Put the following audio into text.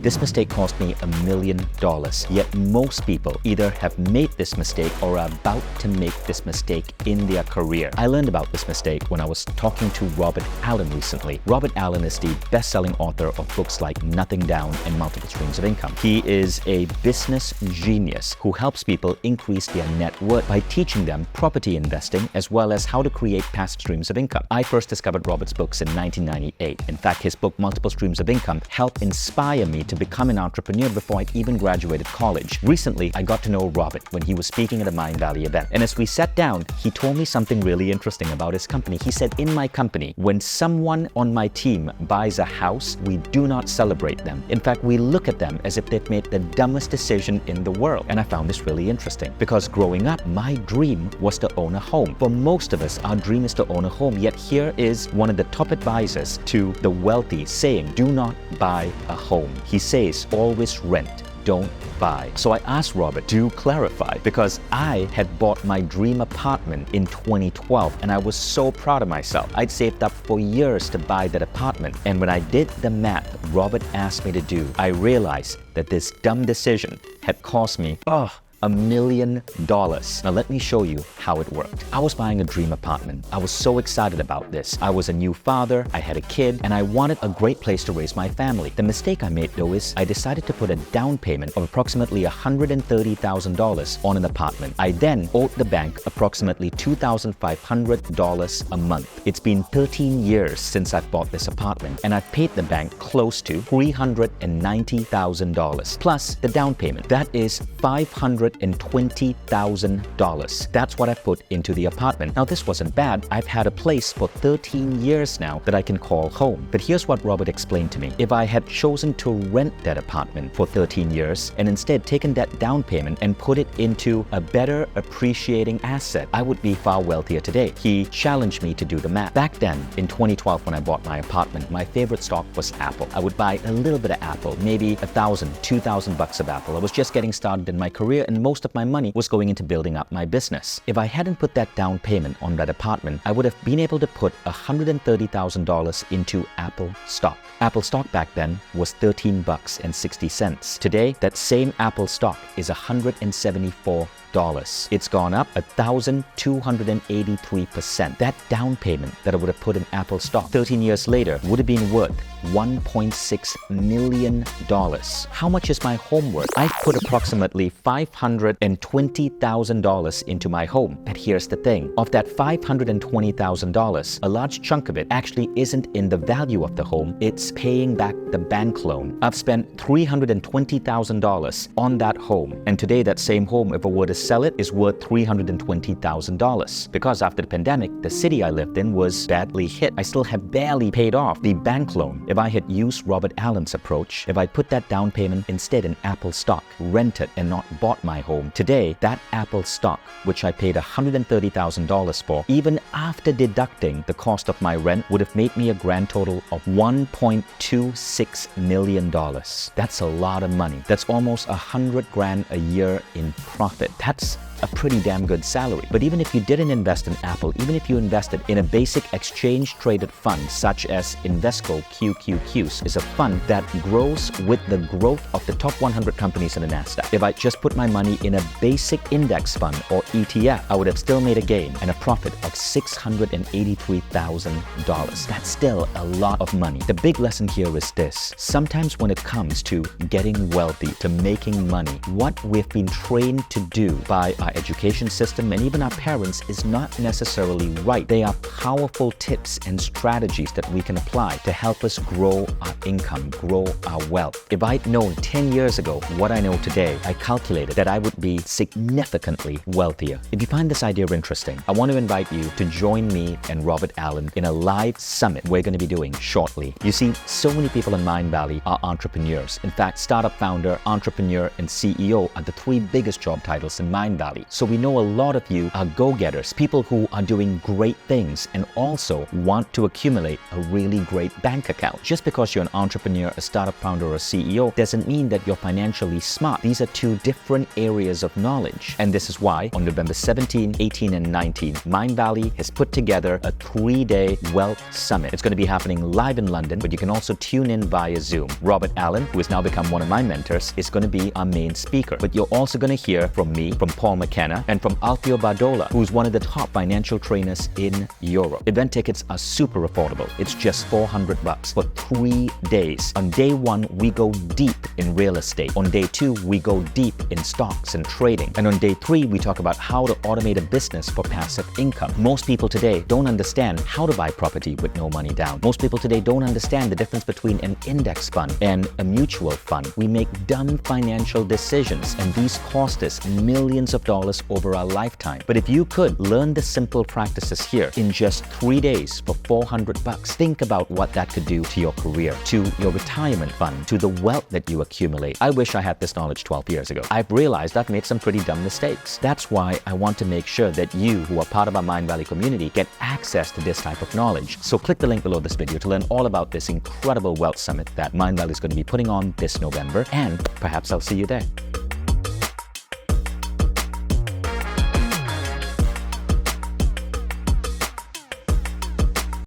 This mistake cost me $1 million. Yet most people either have made this mistake or are about to make this mistake in their career. I learned about this mistake when I was talking to Robert Allen recently. Robert Allen is the best-selling author of books like Nothing Down and Multiple Streams of Income. He is a business genius who helps people increase their net worth by teaching them property investing as well as how to create passive streams of income. I first discovered Robert's books in 1998. In fact, his book Multiple Streams of Income helped inspire me to become an entrepreneur before I even graduated college. Recently, I got to know Robert when he was speaking at a Mindvalley event. And as we sat down, he told me something really interesting about his company. He said, in my company, when someone on my team buys a house, we do not celebrate them. In fact, we look at them as if they've made the dumbest decision in the world. And I found this really interesting because growing up, my dream was to own a home. For most of us, our dream is to own a home. Yet here is one of the top advisors to the wealthy saying, do not buy a home. He says, always rent. Don't buy. So I asked Robert to clarify because I had bought my dream apartment in 2012 and I was so proud of myself. I'd saved up for years to buy that apartment. And when I did the math Robert asked me to do, I realized that this dumb decision had cost me, $1 million. Now let me show you how it worked. I was buying a dream apartment. I was so excited about this. I was a new father, I had a kid, and I wanted a great place to raise my family. The mistake I made though is I decided to put a down payment of approximately $130,000 on an apartment. I then owed the bank approximately $2,500 a month. It's been 13 years since I've bought this apartment, and I've paid the bank close to $390,000 plus the down payment. That is $520,000. That's what I put into the apartment. Now this wasn't bad. I've had a place for 13 years now that I can call home. But here's what Robert explained to me. If I had chosen to rent that apartment for 13 years and instead taken that down payment and put it into a better appreciating asset, I would be far wealthier today. He challenged me to do the math. Back then, in 2012 when I bought my apartment, my favorite stock was Apple. I would buy a little bit of Apple, maybe $1,000, $2,000 of Apple. I was just getting started in my career and most of my money was going into building up my business. If I hadn't put that down payment on that apartment, I would have been able to put $130,000 into Apple stock. Apple stock back then was $13.60. Today, that same Apple stock is $174. It's gone up 1,283%. That down payment that I would have put in Apple stock 13 years later would have been worth $1.6 million. How much is my home worth? I've put approximately $520,000 into my home. But here's the thing. Of that $520,000, a large chunk of it actually isn't in the value of the home. It's paying back the bank loan. I've spent $320,000 on that home. And today that same home, if I were to sell it, is worth $320,000. Because after the pandemic, the city I lived in was badly hit. I still have barely paid off the bank loan. If I had used Robert Allen's approach, if I put that down payment instead in Apple stock, rented and not bought my home, today that Apple stock, which I paid $130,000 for, even after deducting the cost of my rent, would have made me a grand total of $1.26 million. That's a lot of money. That's almost $100,000 a year in profit. That's a pretty damn good salary. But even if you didn't invest in Apple, even if you invested in a basic exchange-traded fund such as Invesco QQQs, is a fund that grows with the growth of the top 100 companies in the NASDAQ. If I just put my money in a basic index fund or ETF, I would have still made a gain and a profit of $683,000. That's still a lot of money. The big lesson here is this. Sometimes when it comes to getting wealthy, to making money, what we've been trained to do by our education system and even our parents is not necessarily right. They are powerful tips and strategies that we can apply to help us grow our income, grow our wealth. If I'd known 10 years ago what I know today, I calculated that I would be significantly wealthier. If you find this idea interesting, I want to invite you to join me and Robert Allen in a live summit we're going to be doing shortly. You see, so many people in Mindvalley are entrepreneurs. In fact, startup founder, entrepreneur, and CEO are the three biggest job titles in Mindvalley. So we know a lot of you are go-getters, people who are doing great things and also want to accumulate a really great bank account. Just because you're an entrepreneur, a startup founder, or a CEO doesn't mean that you're financially smart. These are two different areas of knowledge. And this is why on November 17, 18, and 19, Mindvalley has put together a 3-day wealth summit. It's going to be happening live in London, but you can also tune in via Zoom. Robert Allen, who has now become one of my mentors, is going to be our main speaker. But you're also going to hear from me, from Paul McKenna, and from Alfio Bardola, who's one of the top financial trainers in Europe. Event tickets are super affordable. It's just $400 for 3 days. On day 1, we go deep in real estate. On day 2, we go deep in stocks and trading. And on day 3, we talk about how to automate a business for passive income. Most people today don't understand how to buy property with no money down. Most people today don't understand the difference between an index fund and a mutual fund. We make dumb financial decisions, and these cost us millions of dollars over our lifetime. But if you could learn the simple practices here in just 3 days for $400, think about what that could do to your career, to your retirement fund, to the wealth that you accumulate. I wish I had this knowledge 12 years ago. I've realized I've made some pretty dumb mistakes. That's why I want to make sure that you, who are part of our Mindvalley community, get access to this type of knowledge. So click the link below this video to learn all about this incredible wealth summit that Mindvalley is going to be putting on this November, and perhaps I'll see you there.